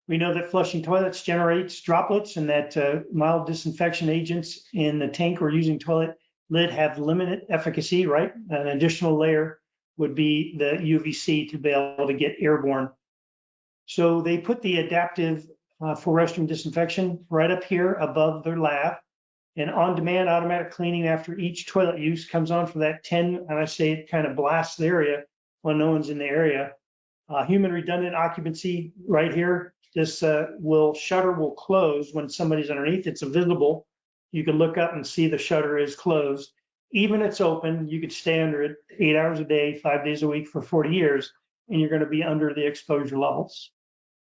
We know that flushing toilets generates droplets and that mild disinfection agents in the tank or using toilet lid have limited efficacy, right? An additional layer would be the UVC to be able to get airborne. So they put the adaptive for restroom disinfection right up here above their lab, and on-demand automatic cleaning after each toilet use comes on for that 10, and I say it kind of blasts the area when no one's in the area. Human redundant occupancy right here. This shutter will close when somebody's underneath. It's visible. You can look up and see the shutter is closed. Even it's open, you could stay under it 8 hours a day, 5 days a week for 40 years, and you're going to be under the exposure levels.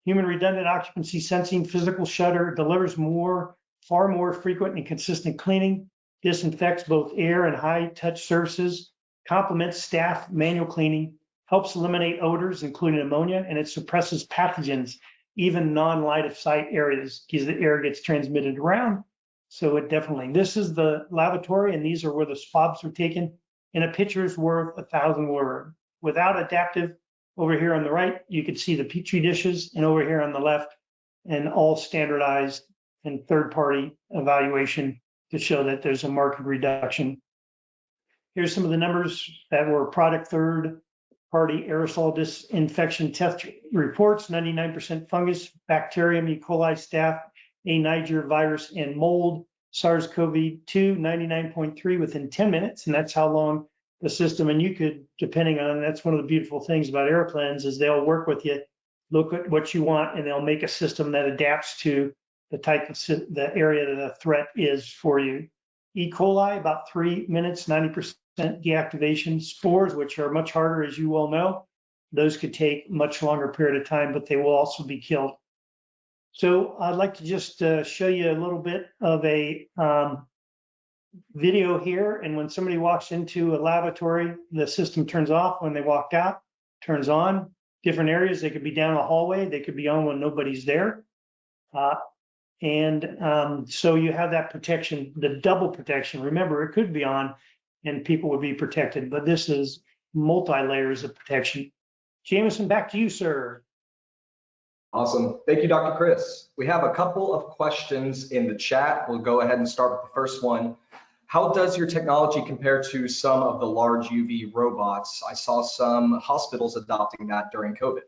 Human redundant occupancy sensing physical shutter delivers far more frequent and consistent cleaning, disinfects both air and high touch surfaces, complements staff manual cleaning, helps eliminate odors, including ammonia, and it suppresses pathogens, even non-light of sight areas, because the air gets transmitted around. So it definitely, this is the laboratory, and these are where the swabs were taken, and a picture's worth 1,000 words. Without adaptive, over here on the right, you could see the Petri dishes, and over here on the left, and all standardized and third-party evaluation to show that there's a marked reduction. Here's some of the numbers that were product third, party aerosol disinfection test reports, 99% fungus, bacterium, E. coli, staph, A. niger virus, and mold. SARS-CoV-2, 99.3 within 10 minutes, and that's how long the system, and you could, depending on, that's one of the beautiful things about AeroClenz is they'll work with you, look at what you want, and they'll make a system that adapts to the type of the area that the threat is for you. E. coli, about 3 minutes, 90% deactivation. Spores, which are much harder, as you well know, those could take much longer period of time, but they will also be killed. So I'd like to just show you a little bit of a video here. And when somebody walks into a laboratory, the system turns off. When they walked out, turns on. Different areas, they could be down a hallway, they could be on when nobody's there. So you have that protection, the double protection. Remember, it could be on and people would be protected, but this is multi-layers of protection. Jameson, back to you, sir. Awesome. Thank you, Dr. Chris. We have a couple of questions in the chat. We'll go ahead and start with the first one. How does your technology compare to some of the large UV robots? I saw some hospitals adopting that during COVID.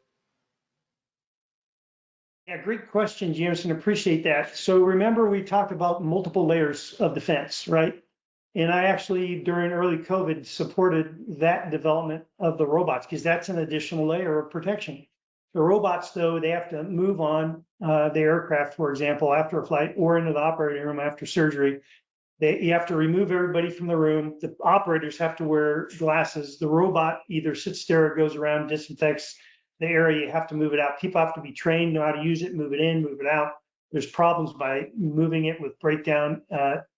Yeah, great question, Jameson. Appreciate that. So remember, we talked about multiple layers of defense, right? And I actually, during early COVID, supported that development of the robots because that's an additional layer of protection. The robots, though, they have to move on the aircraft, for example, after a flight or into the operating room after surgery. You have to remove everybody from the room. The operators have to wear glasses. The robot either sits there or goes around, disinfects the area. You have to move it out. People have to be trained, know how to use it, move it in, move it out. There's problems by moving it with breakdown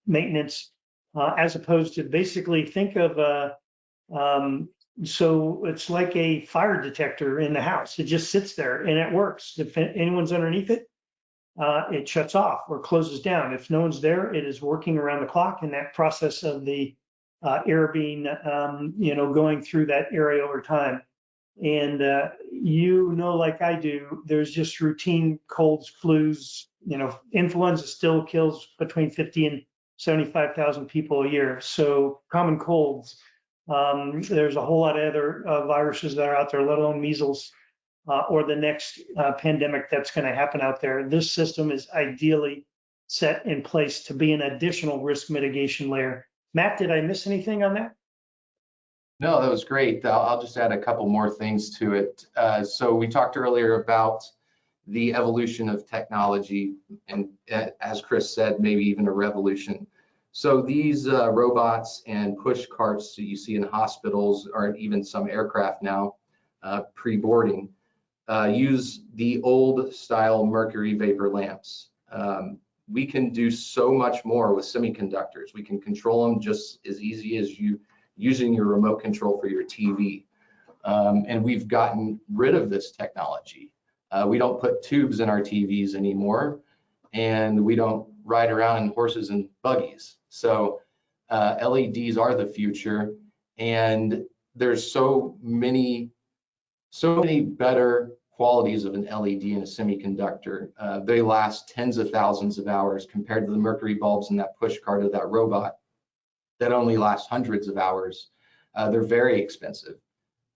maintenance, as opposed to basically think of so it's like a fire detector in the house. It just sits there and it works. If anyone's underneath it, it shuts off or closes down. If no one's there, it is working around the clock. And that process of the air being, going through that area over time. And like I do, there's just routine colds, flus. Influenza still kills between 50 and 75,000 people a year. So common colds. There's a whole lot of other viruses that are out there, let alone measles or the next pandemic that's going to happen out there. This system is ideally set in place to be an additional risk mitigation layer. Matt, did I miss anything on that? No, that was great. I'll just add a couple more things to it. So we talked earlier about the evolution of technology, and as Chris said, maybe even a revolution. So these robots and push carts that you see in hospitals or even some aircraft now, pre-boarding, use the old style mercury vapor lamps. We can do so much more with semiconductors. We can control them just as easy as you using your remote control for your TV. And we've gotten rid of this technology. We don't put tubes in our TVs anymore, and we don't ride around in horses and buggies. So LEDs are the future, and there's so many better qualities of an LED and a semiconductor. They last tens of thousands of hours compared to the mercury bulbs in that push cart of that robot that only last hundreds of hours. They're very expensive.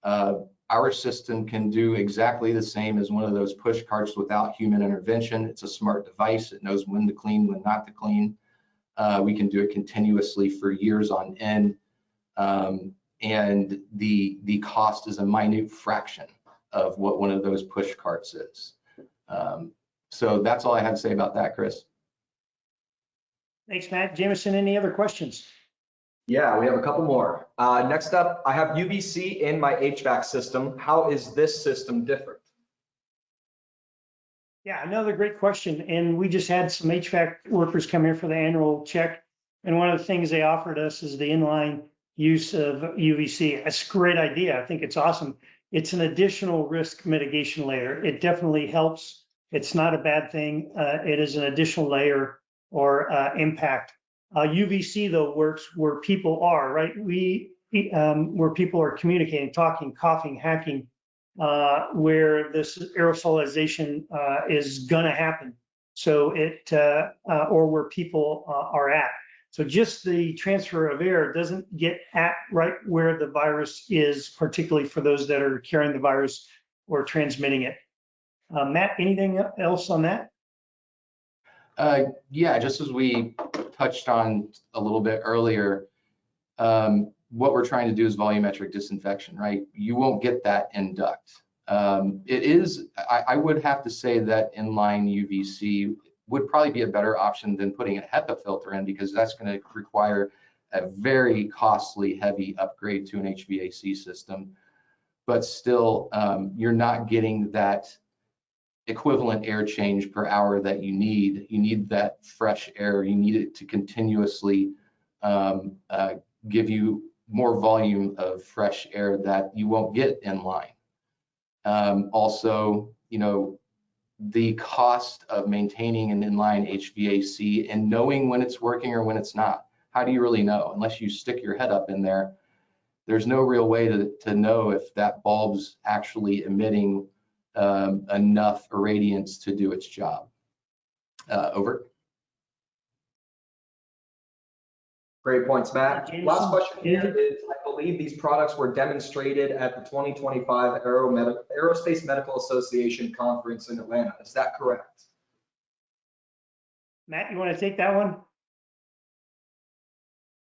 Our system can do exactly the same as one of those push carts without human intervention. It's a smart device. It knows when to clean, when not to clean. We can do it continuously for years on end. And the cost is a minute fraction of what one of those push carts is. So that's all I have to say about that, Chris. Thanks, Matt. Jameson, any other questions? Yeah, we have a couple more. Next up, I have UVC in my HVAC system. How is this system different? Yeah, another great question. And we just had some HVAC workers come here for the annual check. And one of the things they offered us is the inline use of UVC. That's a great idea. I think it's awesome. It's an additional risk mitigation layer. It definitely helps. It's not a bad thing. It is an additional layer or impact. UVC, though, works where people are, right? Where people are communicating, talking, coughing, hacking, where this aerosolization is going to happen. So or where people are at. So just the transfer of air doesn't get at right where the virus is, particularly for those that are carrying the virus or transmitting it. Matt, anything else on that? Yeah, just as we touched on a little bit earlier, what we're trying to do is volumetric disinfection, right? You won't get that in duct. It is, I would have to say that inline UVC would probably be a better option than putting a HEPA filter in, because that's going to require a very costly, heavy upgrade to an HVAC system. But still, you're not getting that equivalent air change per hour that you need. You need that fresh air. You need it to continuously give you more volume of fresh air that you won't get in line. Also, you know, the cost of maintaining an inline HVAC and knowing when it's working or when it's not. How do you really know? Unless you stick your head up in there, there's no real way to know if that bulb's actually emitting enough irradiance to do its job. Over. Great points, Matt. Jameson, Last question here anything? is, I believe these products were demonstrated at the 2025 Aerospace Medical Association conference in Atlanta. Is that correct? Matt, you want to take that one?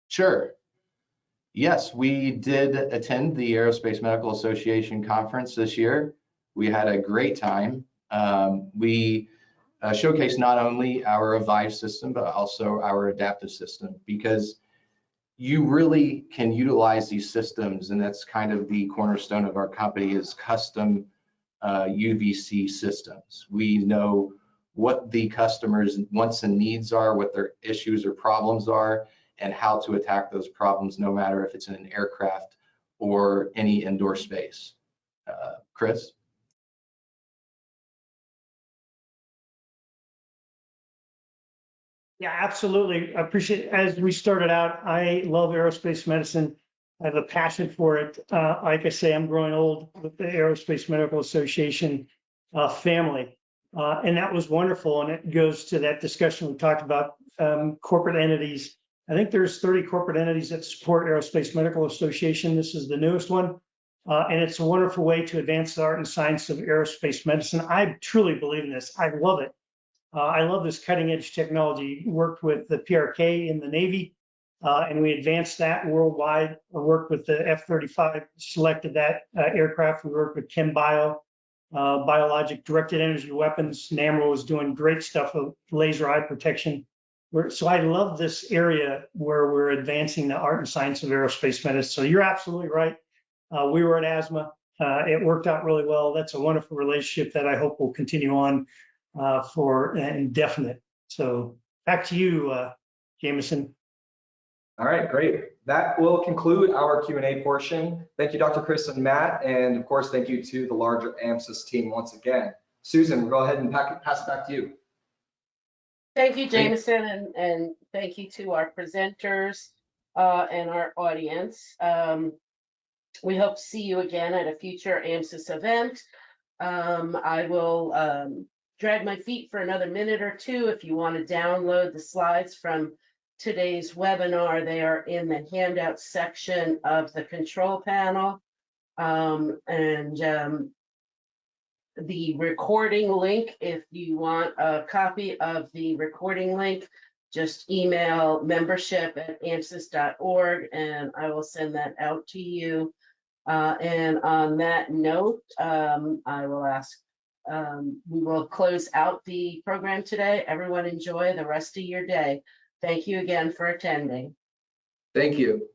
Sure. Yes, we did attend the Aerospace Medical Association conference this year. We had a great time. We showcased not only our Avive system, but also our adaptive system, because you really can utilize these systems, and that's kind of the cornerstone of our company, is custom UVC systems. We know what the customer's wants and needs are, what their issues or problems are, and how to attack those problems, no matter if it's in an aircraft or any indoor space. Chris? Yeah, absolutely. I appreciate it. As we started out, I love aerospace medicine. I have a passion for it. Like I say, I'm growing old with the Aerospace Medical Association family. And that was wonderful. And it goes to that discussion we talked about, corporate entities. I think there's 30 corporate entities that support Aerospace Medical Association. This is the newest one. And it's a wonderful way to advance the art and science of aerospace medicine. I truly believe in this. I love it. I love this cutting edge technology. Worked with the PRK in the Navy, and we advanced that worldwide. I worked with the F-35, selected that aircraft. We worked with ChemBio, biologic directed energy weapons. NAMRO was doing great stuff with laser eye protection. So I love this area where we're advancing the art and science of aerospace medicine. So you're absolutely right. We were at ASMA. It worked out really well. That's a wonderful relationship that I hope will continue on for indefinite. So back to you, Jameson. All right, great. That will conclude our Q&A portion. Thank you, Dr. Chris and Matt, and of course, thank you to the larger AMSUS team once again. Susan, we'll go ahead and pass it back to you. Thank you, Jameson, and thank you to our presenters and our audience. We hope to see you again at a future AMSUS event. I will drag my feet for another minute or two. If you want to download the slides from today's webinar, they are in the handout section of the control panel. The recording link, if you want a copy of the recording link, just email membership@amsus.org and I will send that out to you. And on that note, I will ask, we will close out the program today. Everyone enjoy the rest of your day. Thank you again for attending. Thank you.